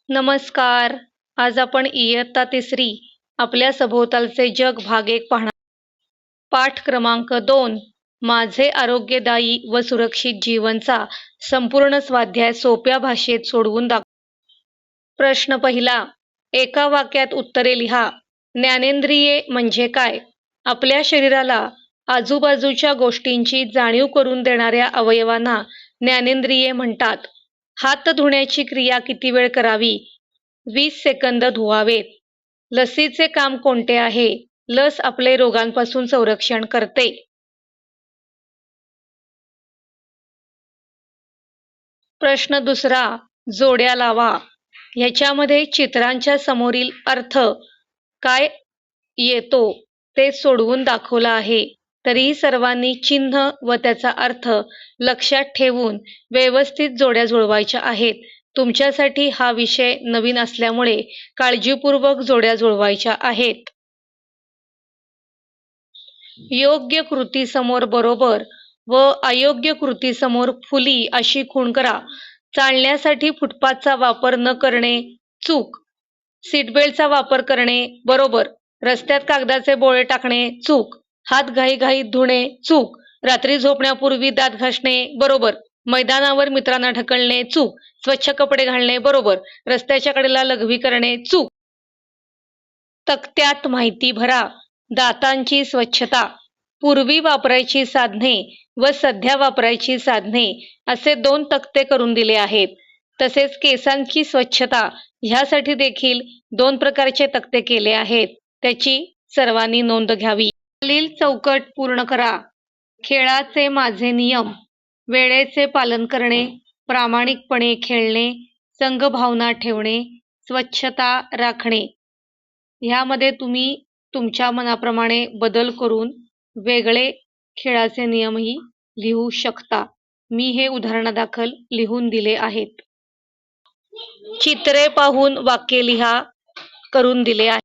नमस्कार. आज आपण इयत्ता तिसरी आपल्या सभोवतालचे जग भाग 1 पाहणार. पाठ क्रमांक 2 माझे आरोग्यदायी व सुरक्षित जीवनचा संपूर्ण स्वाध्याय सोप्या भाषेत सोडवून दाखव. प्रश्न पहिला. एका वाक्यात उत्तरे लिहा. ज्ञानेंद्रिये म्हणजे काय? आपल्या शरीराला आजूबाजूच्या गोष्टींची जाणीव करून देणाऱ्या अवयवांना ज्ञानेंद्रिये म्हणतात. हात धुण्याची क्रिया किती वेळ करावी? 20 सेकंद धुवावेत. लसीचे काम कोणते आहे? लस आपले रोगांपासून संरक्षण करते. प्रश्न दुसरा. जोड्या लावा. ह्याच्यामध्ये चित्रांच्या समोरील अर्थ काय येतो ते सोडवून दाखवलं आहे. तरीही सर्वांनी चिन्ह व त्याचा अर्थ लक्षात ठेवून व्यवस्थित जोड्या जुळवायच्या आहेत. तुमच्यासाठी हा विषय नवीन असल्यामुळे काळजीपूर्वक जोड्या जुळवायच्या आहेत. योग्य कृतीसमोर बरोबर व अयोग्य कृतीसमोर फुली अशी खूण करा. चालण्यासाठी फुटपाथचा वापर न करणे चूक. सीटबेल्टचा वापर करणे बरोबर. रस्त्यात कागदाचे बोळे टाकणे चूक. हात घाईघाईत धुणे चूक. रात्री झोपण्यापूर्वी दात घासणे बरोबर. मैदानावर मित्रांना ढकलणे चूक. स्वच्छ कपडे घालणे बरोबर. रस्त्याच्या कडेला लघवी करणे चूक. तक्त्यात माहिती भरा. दातांची स्वच्छता, पूर्वी वापरायची साधने व सध्या वापरायची साधने असे 2 तक्ते करून दिले आहेत. तसेच केसांची स्वच्छता ह्यासाठी देखील 2 प्रकारचे तक्ते केले आहेत. त्याची सर्वांनी नोंद घ्यावी. खालील चौकट पूर्ण करा. खेळाचे माझे नियम, वेळेचे पालन करणे, प्रामाणिकपणे खेळणे, संघभावना ठेवणे, स्वच्छता राखणे. ह्यामध्ये तुम्ही तुमच्या मनाप्रमाणे बदल करून वेगळे खेळाचे नियमही लिहू शकता. मी हे उदाहरणादाखल लिहून दिले आहेत. चित्रे पाहून वाक्ये लिहा करून दिले आहे.